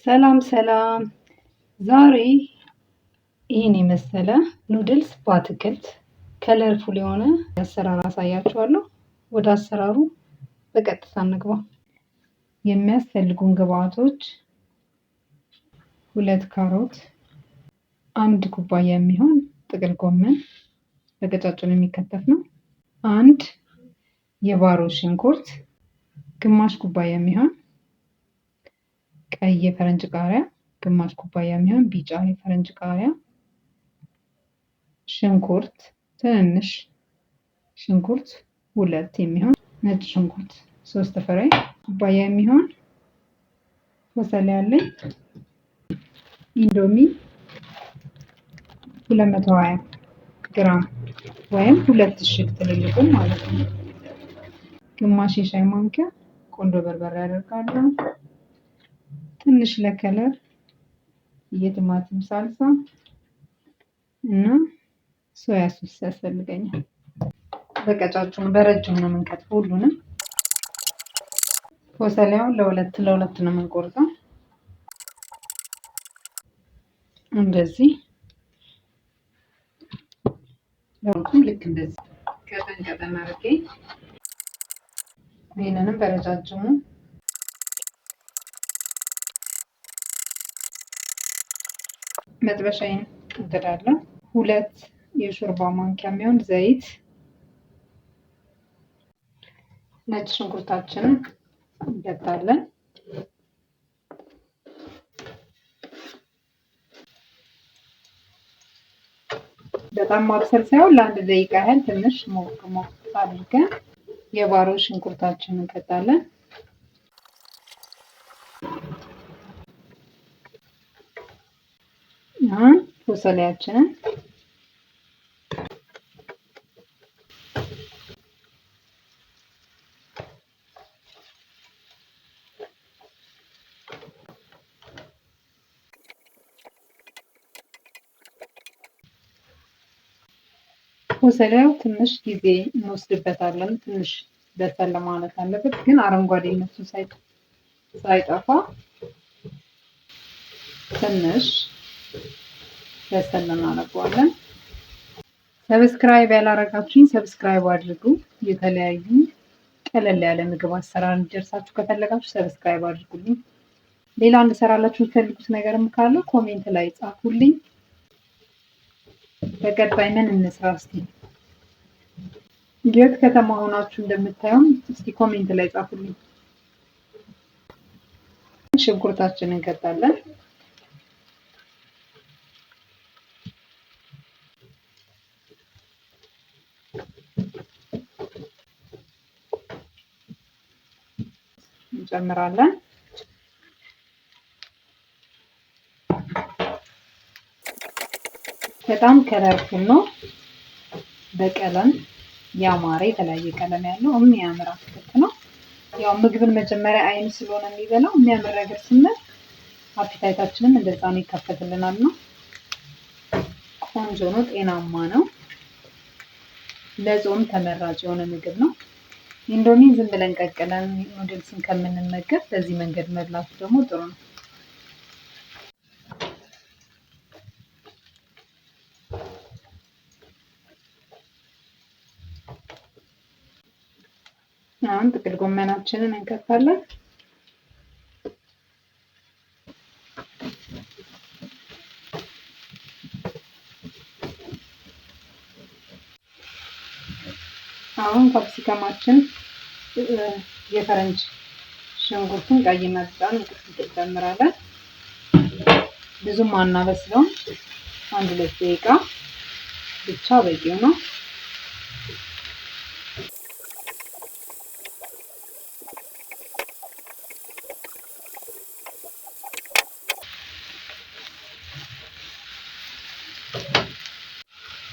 ሰላም ሰላም። ዛሬ ይህን የመሰለ ኑድልስ በአትክልት ከለርፉል የሆነ አሰራር አሳያችኋለሁ። ወደ አሰራሩ በቀጥታ እንግባ። የሚያስፈልጉን ግብአቶች 2 ካሮት፣ 1 ኩባያ የሚሆን ጥቅል ጎመን በቀጫጭኑ የሚከተፍ ነው፣ 1 የባሮ ሽንኩርት፣ ግማሽ ኩባያ የሚሆን ቀይ የፈረንጅ ቃሪያ፣ ግማሽ ኩባያ የሚሆን ቢጫ የፈረንጅ ቃሪያ፣ ሽንኩርት ትንንሽ ሽንኩርት 2 የሚሆን ነጭ ሽንኩርት 3 ፍሬ፣ ኩባያ የሚሆን በሰል ያለኝ ኢንዶሚ 220 ግራም ወይም 2 እሽግ ትልልቁ ማለት ነው። ግማሽ የሻይ ማንኪያ ቆንጆ በርበሬ አደርጋለሁ። ትንሽ ለከለር የቲማቲም ሳልሳ እና ሶያ ሶስ ያስፈልገኛል። በቀጫጭኑ በረጅሙ ነው የምንከትፈው ሁሉንም። በሰሊያውን ለሁለት ነው የምንቆርጠው። እንደዚህ ለሁሉም ልክ እንደዚህ ቀጠን አድርጌ ይሄንንም በረጃጅሙ መጥበሻዬን እንጥዳለሁ። 2 የሾርባ ማንኪያ የሚሆን ዘይት፣ ነጭ ሽንኩርታችንን እንከታለን። በጣም ማብሰል ሳይሆን ለአንድ ደቂቃ ያህል ትንሽ ሞቅ አድርገን የባሮ ሽንኩርታችንን እንከታለን። በሰሊያችንን በሰሊያው ትንሽ ጊዜ እንወስድበታለን። ትንሽ በሰል ማለት አለበት፣ ግን አረንጓዴነቱ ሳይጠፋ ትንሽ በሰል እናደርገዋለን። ሰብስክራይብ ያላረጋችሁኝ ሰብስክራይብ አድርጉ። የተለያዩ ቀለል ያለ ምግብ አሰራር እንዲደርሳችሁ ከፈለጋችሁ ሰብስክራይብ አድርጉልኝ። ሌላ እንድሰራላችሁ የምትፈልጉት ነገርም ካለ ኮሜንት ላይ ጻፉልኝ። በቀጣይ ምን እንስራ እስቲ የት ከተማ ሆናችሁ እንደምታዩም እስቲ ኮሜንት ላይ ጻፉልኝ። ሽንኩርታችንን እንከታለን። እንጨምራለን። በጣም ከለርፉል ነው። በቀለም ያማረ የተለያየ ቀለም ያለው የሚያምር አትክልት ነው። ያው ምግብን መጀመሪያ አይን ስለሆነ የሚበላው የሚያምር ነገር ስንል አፒታይታችንም እንደዛ ነው ይከፈትልናል ነው። ቆንጆ ነው፣ ጤናማ ነው። ለጾም ተመራጭ የሆነ ምግብ ነው። ኢንዶሚን ዝም ብለን ቀቅለን ኑድልስን ከምንመገብ በዚህ መንገድ መብላቱ ደግሞ ጥሩ ነው። አሁን ጥቅል ጎመናችንን እንከታለን። አሁን ካፕሲከማችን የፈረንጅ ሽንኩርቱን ቀይ መርጫን እንጨምራለን። ብዙም አናበስለውም፣ 1-2 ደቂቃ ብቻ በቂው ነው።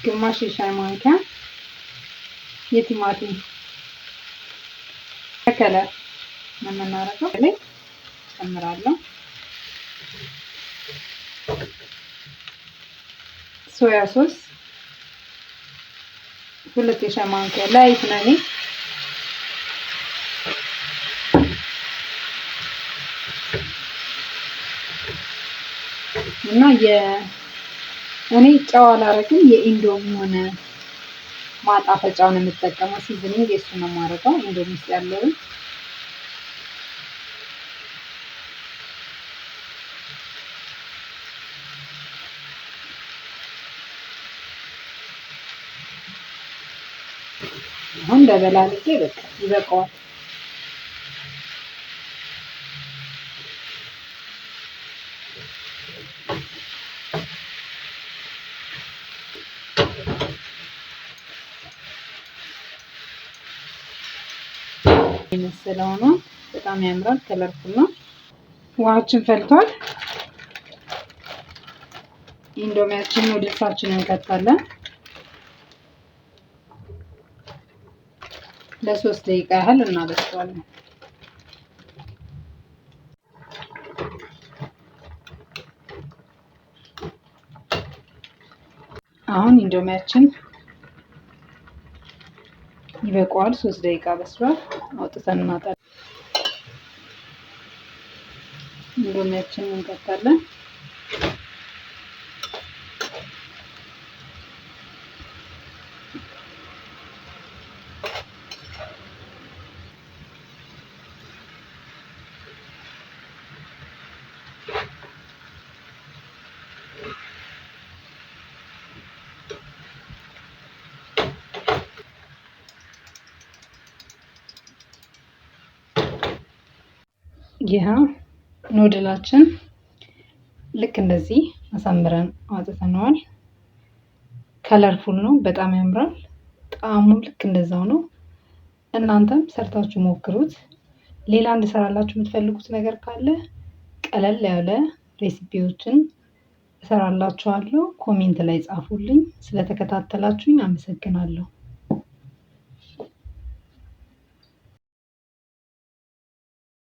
ግማሽ የሻይ ማንኪያ የቲማቲም ከለር የምናደርገው ላይ ጨምራለሁ። ሶያ ሶስ 2 የሻይ ማንኪያ ላይት ነኝ። እና እኔ ጨው አላረግም። የኢንዶሚ ሆነ ማጣፈጫውን የምጠቀመው ሲዝኒንግ የሱ ነው የማደርገው ኢንዶሚ ውስጥ ያለውን። አሁን ደበላልቄ በቃ ይበቃዋል። የመሰለው ነው። በጣም ያምራል። ከለርፉል ነው። ውሃችን ፈልቷል። ኢንዶሚያችን ኑድልሳችንን እንከታለን። ለ3 ደቂቃ ያህል እናበስለዋለን። አሁን ኢንዶሚያችን ይበቃዋል። 3 ደቂቃ በስሏል። አውጥተን እናጣለን። ኢንዶሚያችንን እንከታለን። ይሄ ኑድላችን ልክ እንደዚህ አሳምረን አውጥተነዋል። ከለርፉል ነው። በጣም ያምራል። ጣዕሙም ልክ እንደዛው ነው። እናንተም ሰርታችሁ ሞክሩት። ሌላ እንድሰራላችሁ የምትፈልጉት ነገር ካለ ቀለል ያለ ሬሲፒዎችን እሰራላችኋለሁ። ኮሜንት ላይ ጻፉልኝ። ስለተከታተላችሁኝ አመሰግናለሁ።